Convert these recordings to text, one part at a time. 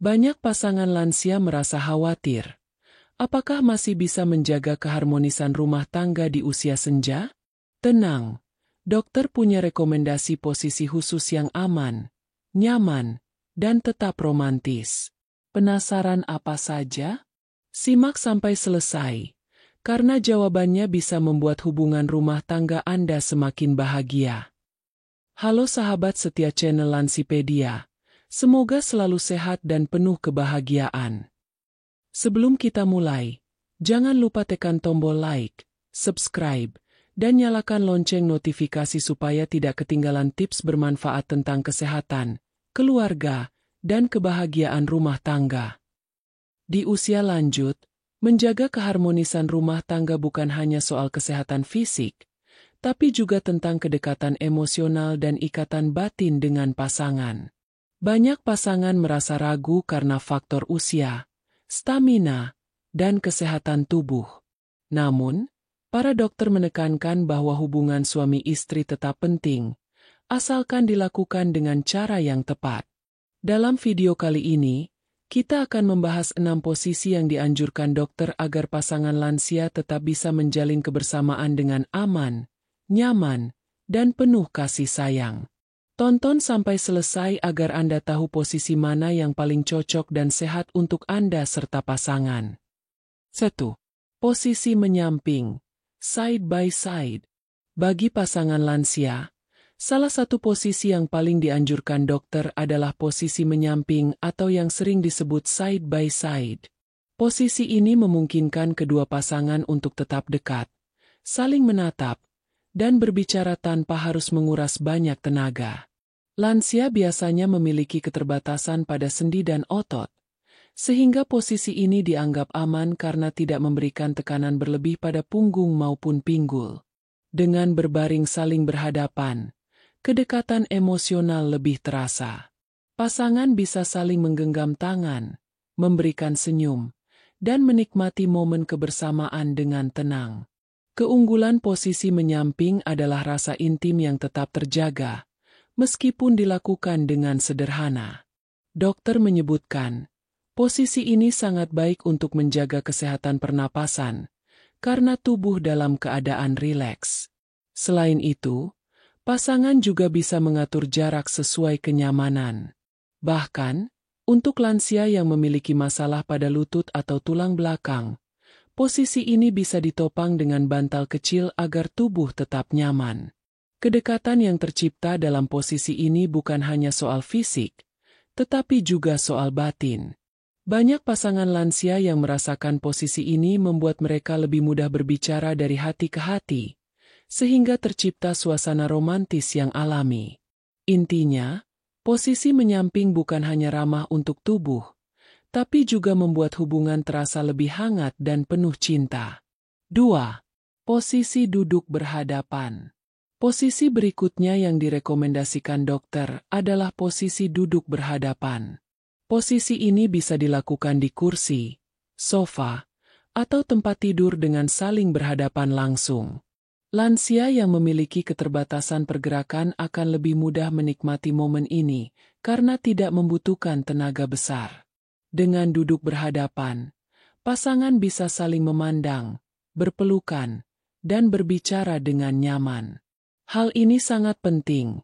Banyak pasangan lansia merasa khawatir. Apakah masih bisa menjaga keharmonisan rumah tangga di usia senja? Tenang, dokter punya rekomendasi posisi khusus yang aman, nyaman, dan tetap romantis. Penasaran apa saja? Simak sampai selesai, karena jawabannya bisa membuat hubungan rumah tangga Anda semakin bahagia. Halo sahabat setia channel Lansipedia, semoga selalu sehat dan penuh kebahagiaan. Sebelum kita mulai, jangan lupa tekan tombol like, subscribe, dan nyalakan lonceng notifikasi supaya tidak ketinggalan tips bermanfaat tentang kesehatan, keluarga, dan kebahagiaan rumah tangga. Di usia lanjut, menjaga keharmonisan rumah tangga bukan hanya soal kesehatan fisik, tapi juga tentang kedekatan emosional dan ikatan batin dengan pasangan. Banyak pasangan merasa ragu karena faktor usia, stamina, dan kesehatan tubuh. Namun, para dokter menekankan bahwa hubungan suami istri tetap penting, asalkan dilakukan dengan cara yang tepat. Dalam video kali ini, kita akan membahas 6 posisi yang dianjurkan dokter agar pasangan lansia tetap bisa menjalin kebersamaan dengan aman, nyaman, dan penuh kasih sayang. Tonton sampai selesai agar Anda tahu posisi mana yang paling cocok dan sehat untuk Anda serta pasangan. 1. Posisi menyamping, side by side. Bagi pasangan lansia, salah satu posisi yang paling dianjurkan dokter adalah posisi menyamping atau yang sering disebut side by side. Posisi ini memungkinkan kedua pasangan untuk tetap dekat, saling menatap, dan berbicara tanpa harus menguras banyak tenaga. Lansia biasanya memiliki keterbatasan pada sendi dan otot, sehingga posisi ini dianggap aman karena tidak memberikan tekanan berlebih pada punggung maupun pinggul. Dengan berbaring saling berhadapan, kedekatan emosional lebih terasa. Pasangan bisa saling menggenggam tangan, memberikan senyum, dan menikmati momen kebersamaan dengan tenang. Keunggulan posisi menyamping adalah rasa intim yang tetap terjaga, meskipun dilakukan dengan sederhana. Dokter menyebutkan, posisi ini sangat baik untuk menjaga kesehatan pernapasan, karena tubuh dalam keadaan rileks. Selain itu, pasangan juga bisa mengatur jarak sesuai kenyamanan. Bahkan, untuk lansia yang memiliki masalah pada lutut atau tulang belakang, posisi ini bisa ditopang dengan bantal kecil agar tubuh tetap nyaman. Kedekatan yang tercipta dalam posisi ini bukan hanya soal fisik, tetapi juga soal batin. Banyak pasangan lansia yang merasakan posisi ini membuat mereka lebih mudah berbicara dari hati ke hati, sehingga tercipta suasana romantis yang alami. Intinya, posisi menyamping bukan hanya ramah untuk tubuh, tapi juga membuat hubungan terasa lebih hangat dan penuh cinta. 2. Posisi duduk berhadapan. Posisi berikutnya yang direkomendasikan dokter adalah posisi duduk berhadapan. Posisi ini bisa dilakukan di kursi, sofa, atau tempat tidur dengan saling berhadapan langsung. Lansia yang memiliki keterbatasan pergerakan akan lebih mudah menikmati momen ini karena tidak membutuhkan tenaga besar. Dengan duduk berhadapan, pasangan bisa saling memandang, berpelukan, dan berbicara dengan nyaman. Hal ini sangat penting,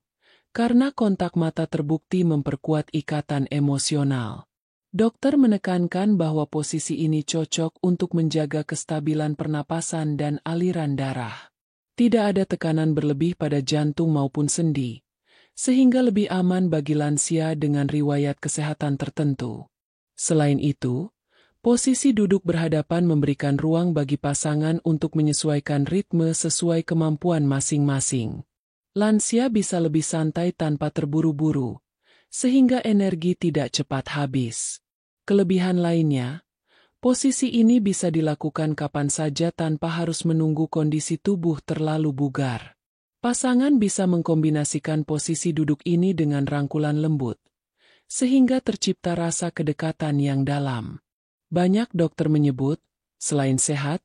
karena kontak mata terbukti memperkuat ikatan emosional. Dokter menekankan bahwa posisi ini cocok untuk menjaga kestabilan pernapasan dan aliran darah. Tidak ada tekanan berlebih pada jantung maupun sendi, sehingga lebih aman bagi lansia dengan riwayat kesehatan tertentu. Selain itu, posisi duduk berhadapan memberikan ruang bagi pasangan untuk menyesuaikan ritme sesuai kemampuan masing-masing. Lansia bisa lebih santai tanpa terburu-buru, sehingga energi tidak cepat habis. Kelebihan lainnya, posisi ini bisa dilakukan kapan saja tanpa harus menunggu kondisi tubuh terlalu bugar. Pasangan bisa mengkombinasikan posisi duduk ini dengan rangkulan lembut, sehingga tercipta rasa kedekatan yang dalam. Banyak dokter menyebut, selain sehat,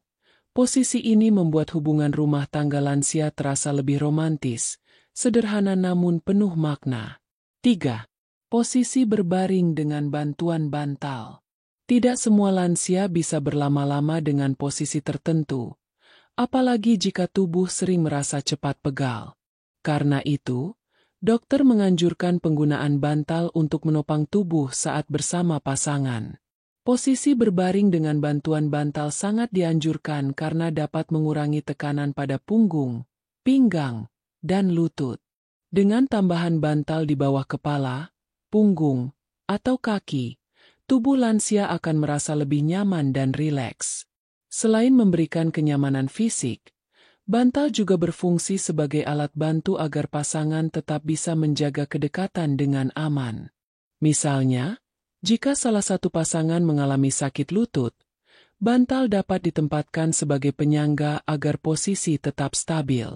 posisi ini membuat hubungan rumah tangga lansia terasa lebih romantis, sederhana namun penuh makna. 3. Posisi berbaring dengan bantuan bantal. Tidak semua lansia bisa berlama-lama dengan posisi tertentu, apalagi jika tubuh sering merasa cepat pegal. Karena itu, dokter menganjurkan penggunaan bantal untuk menopang tubuh saat bersama pasangan. Posisi berbaring dengan bantuan bantal sangat dianjurkan karena dapat mengurangi tekanan pada punggung, pinggang, dan lutut. Dengan tambahan bantal di bawah kepala, punggung, atau kaki, tubuh lansia akan merasa lebih nyaman dan rileks. Selain memberikan kenyamanan fisik, bantal juga berfungsi sebagai alat bantu agar pasangan tetap bisa menjaga kedekatan dengan aman. Misalnya, jika salah satu pasangan mengalami sakit lutut, bantal dapat ditempatkan sebagai penyangga agar posisi tetap stabil.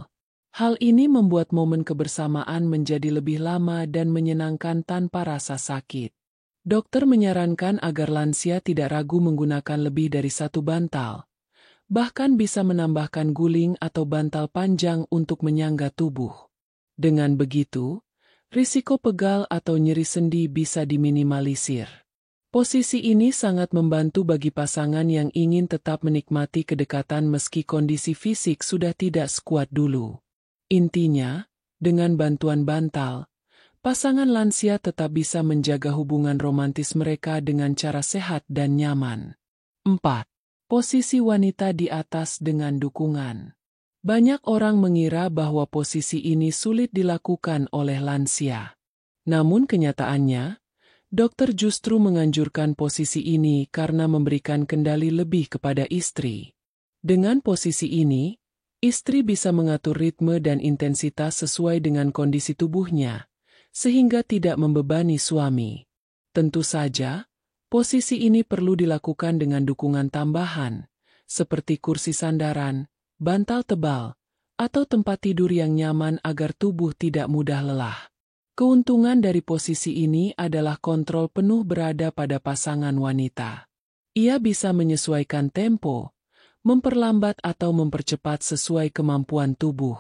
Hal ini membuat momen kebersamaan menjadi lebih lama dan menyenangkan tanpa rasa sakit. Dokter menyarankan agar lansia tidak ragu menggunakan lebih dari satu bantal. Bahkan bisa menambahkan guling atau bantal panjang untuk menyangga tubuh. Dengan begitu, risiko pegal atau nyeri sendi bisa diminimalisir. Posisi ini sangat membantu bagi pasangan yang ingin tetap menikmati kedekatan meski kondisi fisik sudah tidak sekuat dulu. Intinya, dengan bantuan bantal, pasangan lansia tetap bisa menjaga hubungan romantis mereka dengan cara sehat dan nyaman. 4. Posisi wanita di atas dengan dukungan. Banyak orang mengira bahwa posisi ini sulit dilakukan oleh lansia. Namun kenyataannya, dokter justru menganjurkan posisi ini karena memberikan kendali lebih kepada istri. Dengan posisi ini, istri bisa mengatur ritme dan intensitas sesuai dengan kondisi tubuhnya, sehingga tidak membebani suami. Tentu saja, posisi ini perlu dilakukan dengan dukungan tambahan, seperti kursi sandaran, bantal tebal, atau tempat tidur yang nyaman agar tubuh tidak mudah lelah. Keuntungan dari posisi ini adalah kontrol penuh berada pada pasangan wanita. Ia bisa menyesuaikan tempo, memperlambat atau mempercepat sesuai kemampuan tubuh.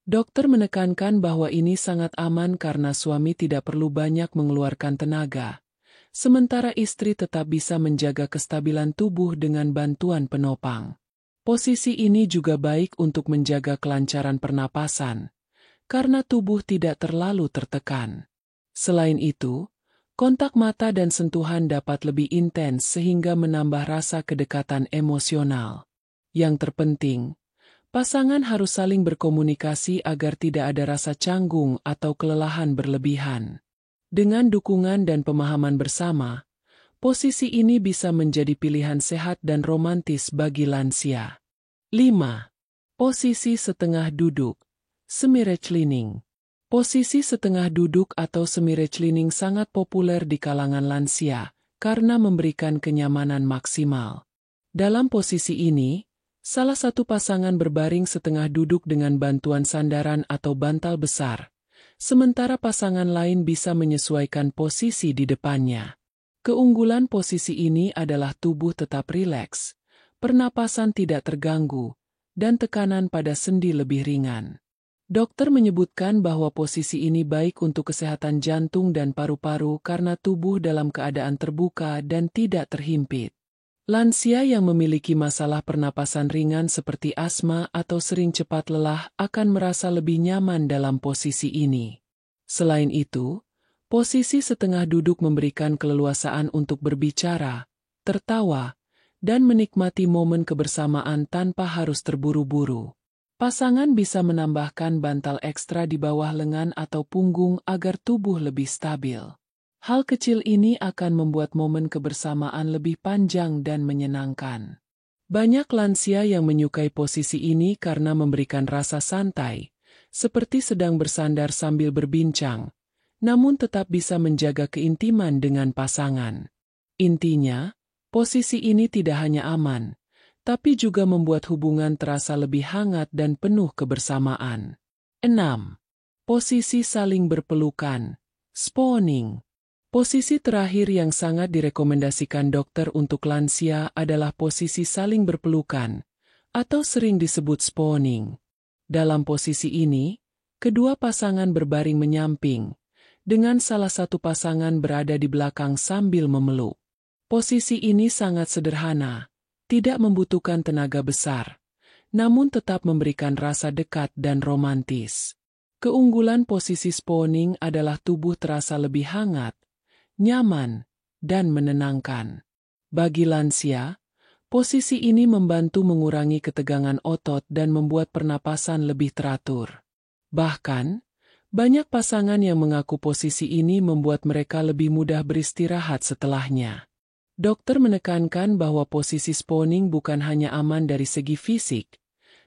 Dokter menekankan bahwa ini sangat aman karena suami tidak perlu banyak mengeluarkan tenaga, sementara istri tetap bisa menjaga kestabilan tubuh dengan bantuan penopang. Posisi ini juga baik untuk menjaga kelancaran pernapasan, karena tubuh tidak terlalu tertekan. Selain itu, kontak mata dan sentuhan dapat lebih intens sehingga menambah rasa kedekatan emosional. Yang terpenting, pasangan harus saling berkomunikasi agar tidak ada rasa canggung atau kelelahan berlebihan. Dengan dukungan dan pemahaman bersama, posisi ini bisa menjadi pilihan sehat dan romantis bagi lansia. 5. Posisi setengah duduk, semi-reclining. Posisi setengah duduk atau semi-reclining sangat populer di kalangan lansia karena memberikan kenyamanan maksimal. Dalam posisi ini, salah satu pasangan berbaring setengah duduk dengan bantuan sandaran atau bantal besar, sementara pasangan lain bisa menyesuaikan posisi di depannya. Keunggulan posisi ini adalah tubuh tetap rileks, pernapasan tidak terganggu, dan tekanan pada sendi lebih ringan. Dokter menyebutkan bahwa posisi ini baik untuk kesehatan jantung dan paru-paru karena tubuh dalam keadaan terbuka dan tidak terhimpit. Lansia yang memiliki masalah pernapasan ringan seperti asma atau sering cepat lelah akan merasa lebih nyaman dalam posisi ini. Selain itu, posisi setengah duduk memberikan keleluasaan untuk berbicara, tertawa, dan menikmati momen kebersamaan tanpa harus terburu-buru. Pasangan bisa menambahkan bantal ekstra di bawah lengan atau punggung agar tubuh lebih stabil. Hal kecil ini akan membuat momen kebersamaan lebih panjang dan menyenangkan. Banyak lansia yang menyukai posisi ini karena memberikan rasa santai, seperti sedang bersandar sambil berbincang, namun tetap bisa menjaga keintiman dengan pasangan. Intinya, posisi ini tidak hanya aman, tapi juga membuat hubungan terasa lebih hangat dan penuh kebersamaan. 6. Posisi saling berpelukan, spooning. Posisi terakhir yang sangat direkomendasikan dokter untuk lansia adalah posisi saling berpelukan, atau sering disebut spooning. Dalam posisi ini, kedua pasangan berbaring menyamping, dengan salah satu pasangan berada di belakang sambil memeluk. Posisi ini sangat sederhana, tidak membutuhkan tenaga besar, namun tetap memberikan rasa dekat dan romantis. Keunggulan posisi spawning adalah tubuh terasa lebih hangat, nyaman, dan menenangkan. Bagi lansia, posisi ini membantu mengurangi ketegangan otot dan membuat pernapasan lebih teratur. Bahkan, banyak pasangan yang mengaku posisi ini membuat mereka lebih mudah beristirahat setelahnya. Dokter menekankan bahwa posisi spawning bukan hanya aman dari segi fisik,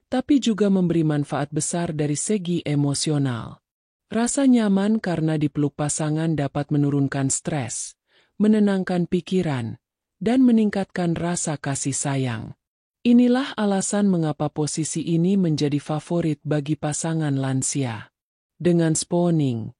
tapi juga memberi manfaat besar dari segi emosional. Rasa nyaman karena dipeluk pasangan dapat menurunkan stres, menenangkan pikiran, dan meningkatkan rasa kasih sayang. Inilah alasan mengapa posisi ini menjadi favorit bagi pasangan lansia. Dengan spawning,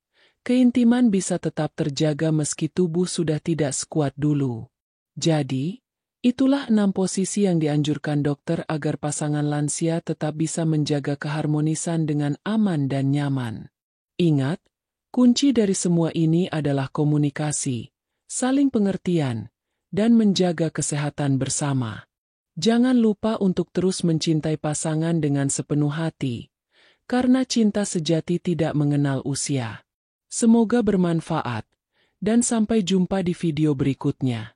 keintiman bisa tetap terjaga meski tubuh sudah tidak sekuat dulu. Jadi, itulah 6 posisi yang dianjurkan dokter agar pasangan lansia tetap bisa menjaga keharmonisan dengan aman dan nyaman. Ingat, kunci dari semua ini adalah komunikasi, saling pengertian, dan menjaga kesehatan bersama. Jangan lupa untuk terus mencintai pasangan dengan sepenuh hati, karena cinta sejati tidak mengenal usia. Semoga bermanfaat, dan sampai jumpa di video berikutnya.